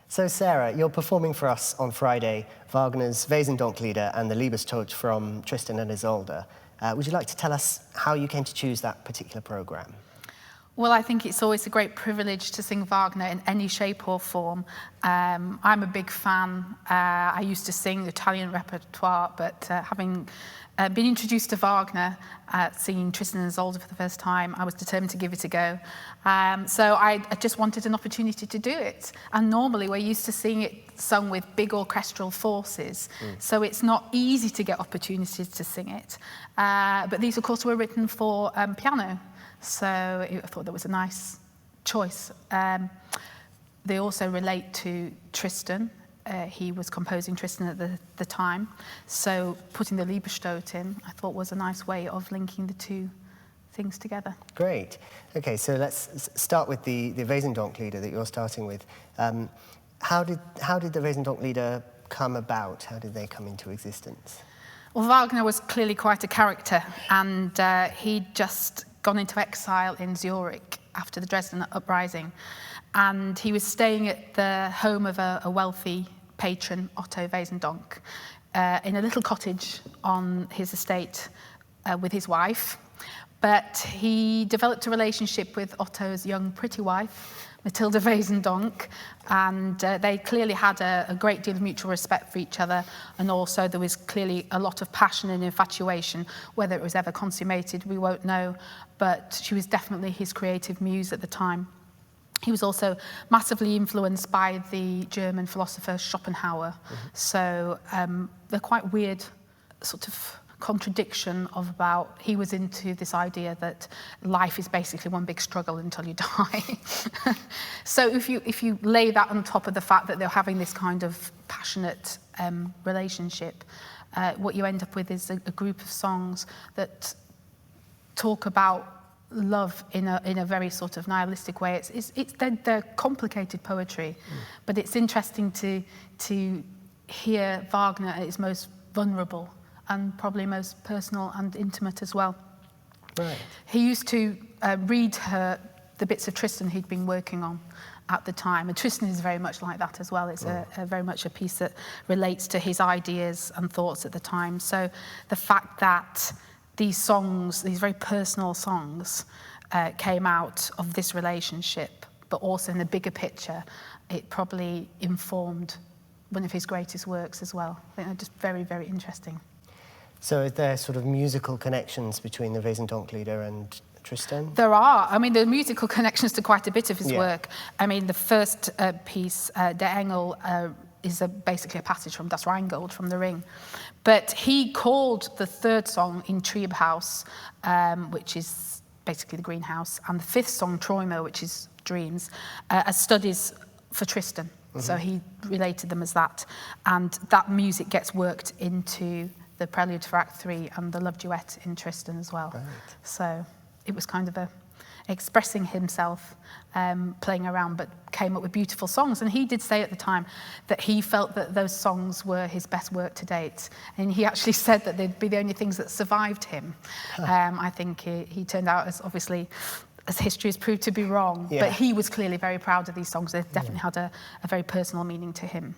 So Sarah, you're performing for us on Friday Wagner's Wesendonck-Lieder and the Liebestod from Tristan and Isolde. Would you like to tell us how you came to choose that particular programme? Well, I think it's always a great privilege to sing Wagner in any shape or form. I'm a big fan. I used to sing the Italian repertoire, but having been introduced to Wagner, singing Tristan and Isolde for the first time, I was determined to give it a go. So I just wanted an opportunity to do it. And normally we're used to seeing it sung with big orchestral forces, so it's not easy to get opportunities to sing it. But these, of course, were written for piano. So I thought that was a nice choice. They also relate to Tristan. He was composing Tristan at the time. So putting the Liebestod in, I thought was a nice way of linking the two things together. Great. Okay, so let's start with the Wesendonck-Lieder that you're starting with. How did the Wesendonck-Lieder come about? How did they come into existence? Well, Wagner was clearly quite a character, and he'd just gone into exile in Zurich after the Dresden uprising, and he was staying at the home of a wealthy patron, Otto Wesendonck, in a little cottage on his estate with his wife. But he developed a relationship with Otto's young pretty wife, Matilda Wesendonck, and they clearly had a great deal of mutual respect for each other, and also there was clearly a lot of passion and infatuation. Whether it was ever consummated, we won't know, but she was definitely his creative muse at the time. He was also massively influenced by the German philosopher Schopenhauer, so they're quite weird sort of contradiction of about he was into this idea that life is basically one big struggle until you die. So if you lay that on top of the fact that they're having this kind of passionate relationship, what you end up with is a group of songs that talk about love in a very sort of nihilistic way. They're complicated poetry, but it's interesting to hear Wagner at his most vulnerable and probably most personal and intimate as well. Right. He used to read her the bits of Tristan he'd been working on at the time, and Tristan is very much like that as well. It's very much a piece that relates to his ideas and thoughts at the time. So the fact that these songs, these very personal songs, came out of this relationship, but also in the bigger picture, it probably informed one of his greatest works as well. I think they're just very, very interesting. So are there sort of musical connections between the Wesendonck-Lieder and Tristan? There are. I mean, there are musical connections to quite a bit of his work. I mean, the first piece, Der Engel, is basically a passage from Das Rheingold, from The Ring. But he called the third song in Triebhaus, which is basically the greenhouse, and the fifth song, Träume, which is dreams, as studies for Tristan. So he related them as that. And that music gets worked into the prelude for Act 3 and the love duet in Tristan as well. Right. So it was kind of expressing himself, playing around, but came up with beautiful songs. And he did say at the time that he felt that those songs were his best work to date. And he actually said that they'd be the only things that survived him. I think he turned out, as history has proved, to be wrong. Yeah. But he was clearly very proud of these songs. They definitely had a very personal meaning to him.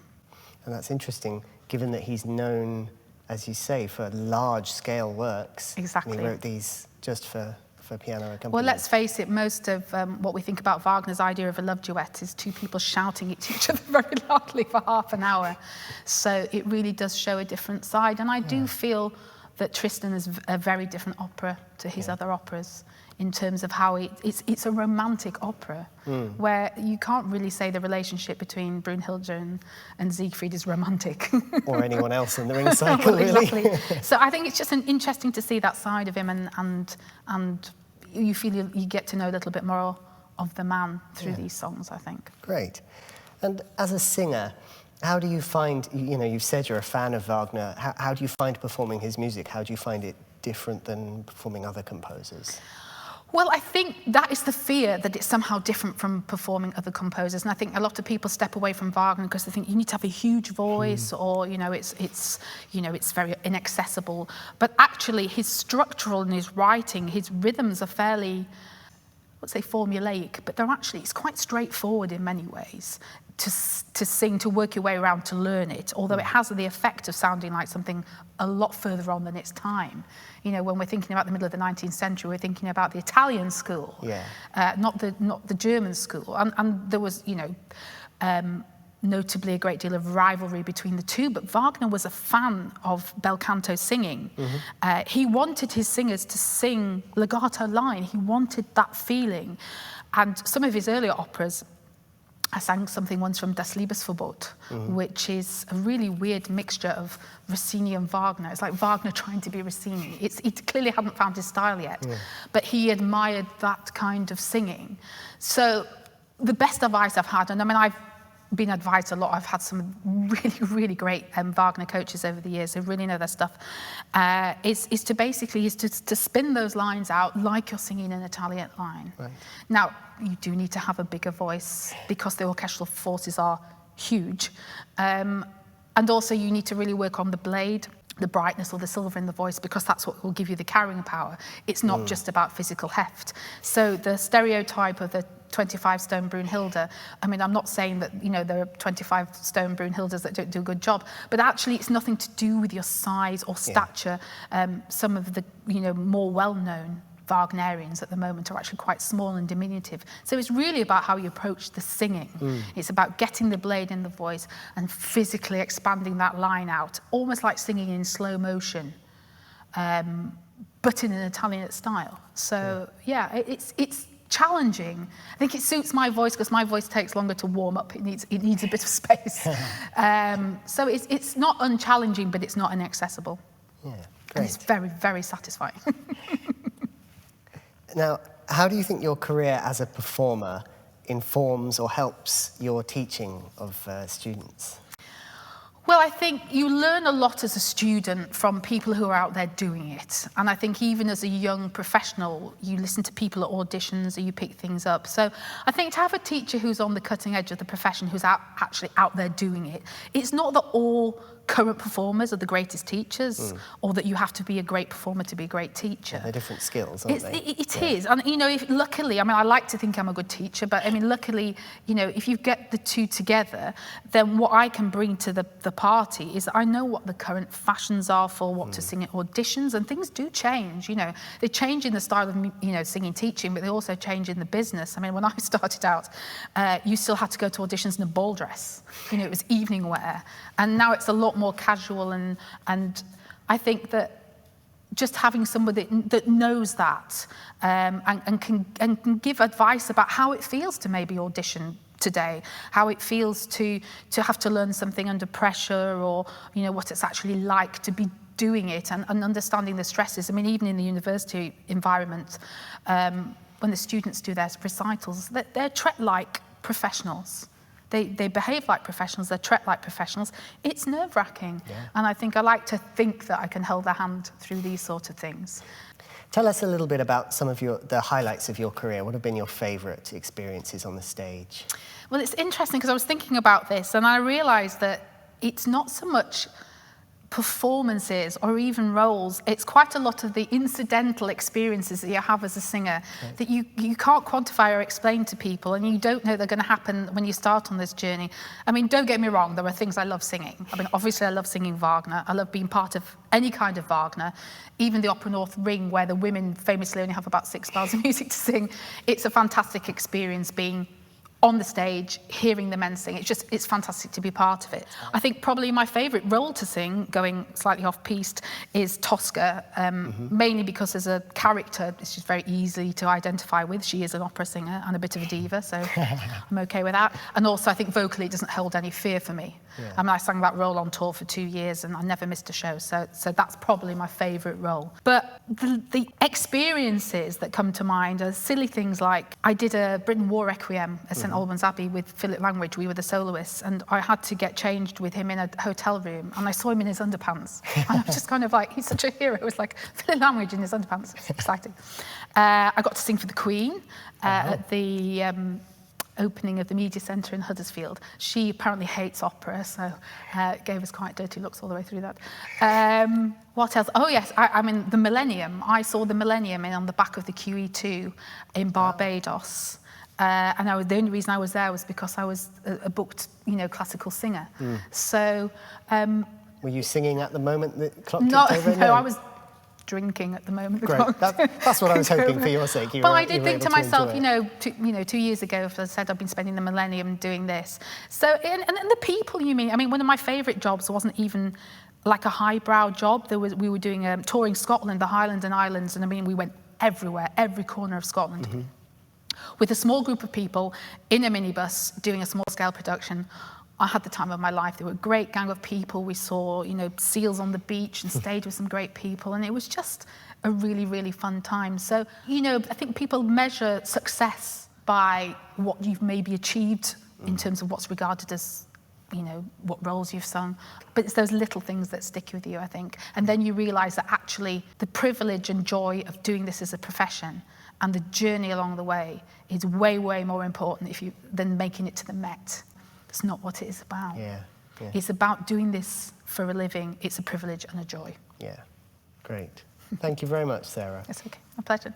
And that's interesting, given that he's known, as you say, for large-scale works. Exactly. And he wrote these just for piano accompaniment. Well, let's face it, most of what we think about Wagner's idea of a love duet is two people shouting at each other very loudly for half an hour. So it really does show a different side. And I do feel that Tristan is a very different opera to his other operas, in terms of how it's a romantic opera, where you can't really say the relationship between Brunhilde and Siegfried is romantic. Or anyone else in the Ring cycle, well, really. Exactly. So I think it's just interesting to see that side of him, and you feel you get to know a little bit more of the man through these songs, I think. Great. And as a singer, how do you find, you've said you're a fan of Wagner, how do you find performing his music? How do you find it different than performing other composers? Well, I think that is the fear, that it's somehow different from performing other composers. And I think a lot of people step away from Wagner because they think you need to have a huge voice, or it's very inaccessible. But actually, his structural and his writing, his rhythms are fairly, let's say, formulaic, but it's quite straightforward in many ways. to sing, to work your way around to learn it, although it has the effect of sounding like something a lot further on than its time. You know, when we're thinking about the middle of the 19th century, we're thinking about the Italian school, not the German school. And there was, you know, notably a great deal of rivalry between the two, but Wagner was a fan of bel canto singing. He wanted his singers to sing legato line. He wanted that feeling. And some of his earlier operas, I sang something once from Das Liebesverbot, which is a really weird mixture of Rossini and Wagner. It's like Wagner trying to be Rossini. He clearly hadn't found his style yet, but he admired that kind of singing. So the best advice I've had, and I mean, I've been advised a lot. I've had some really, really great Wagner coaches over the years who really know their stuff, is to spin those lines out like you're singing an Italian line. Right. Now, you do need to have a bigger voice because the orchestral forces are huge. And also you need to really work on the blade, the brightness or the silver in the voice, because that's what will give you the carrying power. It's not just about physical heft. So the stereotype of the 25-stone Brunhilde, I mean, I'm not saying that, you know, there are 25-stone Brunhildes that don't do a good job, but actually it's nothing to do with your size or stature. Some of the, you know, more well-known Wagnerians at the moment are actually quite small and diminutive. So it's really about how you approach the singing. It's about getting the blade in the voice and physically expanding that line out, almost like singing in slow motion, but in an Italian style. So yeah, it's challenging. I think it suits my voice because my voice takes longer to warm up. It needs a bit of space. So it's not unchallenging, but it's not inaccessible. Yeah, great. And it's very, very satisfying. Now, how do you think your career as a performer informs or helps your teaching of students? Well, I think you learn a lot as a student from people who are out there doing it. And I think even as a young professional, you listen to people at auditions or you pick things up. So I think to have a teacher who's on the cutting edge of the profession, who's actually out there doing it, it's not that all current performers are the greatest teachers, or that you have to be a great performer to be a great teacher. They're different skills, aren't they? It is. And, you know, luckily, I mean, I like to think I'm a good teacher, but, I mean, luckily, you know, if you get the two together, then what I can bring to the party is I know what the current fashions are for what to sing at auditions, and things do change, you know. They change in the style of, you know, singing, teaching, but they also change in the business. I mean, when I started out, you still had to go to auditions in a ball dress. You know, it was evening wear. And now it's a lot more casual, and I think that just having somebody that knows that and can give advice about how it feels to maybe audition today, how it feels to have to learn something under pressure, or, you know, what it's actually like to be doing it, and understanding the stresses. I mean, even in the university environment, when the students do their recitals, they're treated like professionals. They behave like professionals, they're treated like professionals. It's nerve-wracking. And I think I like to think that I can hold their hand through these sort of things. Tell us a little bit about some of the highlights of your career. What have been your favourite experiences on the stage? Well, it's interesting because I was thinking about this and I realised that it's not so much performances or even roles, it's quite a lot of the incidental experiences that you have as a singer that you can't quantify or explain to people, and you don't know they're going to happen when you start on this journey. I mean, don't get me wrong, there are things I love singing. I mean, obviously I love singing Wagner. I love being part of any kind of Wagner, even the Opera North Ring, where the women famously only have about 6 bars of music to sing. It's a fantastic experience being on the stage, hearing the men sing. It's fantastic to be part of it. I think probably my favourite role to sing, going slightly off-piste, is Tosca, mainly because as a character, it's just very easy to identify with. She is an opera singer and a bit of a diva, so I'm okay with that. And also, I think vocally it doesn't hold any fear for me. I mean, I sang that role on tour for 2 years and I never missed a show, so that's probably my favourite role. But the experiences that come to mind are silly things like, I did a Britain War Requiem at St Albans Abbey with Philip Langridge. We were the soloists, and I had to get changed with him in a hotel room, and I saw him in his underpants. And I was just kind of like, he's such a hero. It was like, Philip Langridge in his underpants. It's exciting. I got to sing for the Queen at the opening of the media centre in Huddersfield. She apparently hates opera, so it gave us quite dirty looks all the way through that. What else? Oh yes, I mean the Millennium. I saw the Millennium on the back of the QE2 in Barbados. And the only reason I was there was because I was a booked, classical singer. So... were you singing at the moment that clock ticked no, over? No, I was drinking at the moment. Great. That's what I was hoping for your sake. But I did think to myself, 2 years ago, as I said, I've been spending the millennium doing this. So, and the people you meet, I mean, one of my favourite jobs wasn't even like a highbrow job. We were doing touring Scotland, the Highlands and Islands, and I mean, we went everywhere, every corner of Scotland, with a small group of people in a minibus doing a small-scale production. I had the time of my life. There were a great gang of people. We saw, seals on the beach and stayed with some great people. And it was just a really, really fun time. So, I think people measure success by what you've maybe achieved in terms of what's regarded as, what roles you've sung. But it's those little things that stick with you, I think. And then you realise that actually the privilege and joy of doing this as a profession and the journey along the way is way, way more important than making it to the Met. It's not what it is about. Yeah. It's about doing this for a living. It's a privilege and a joy. Yeah, great. Thank you very much, Sarah. It's okay. My pleasure.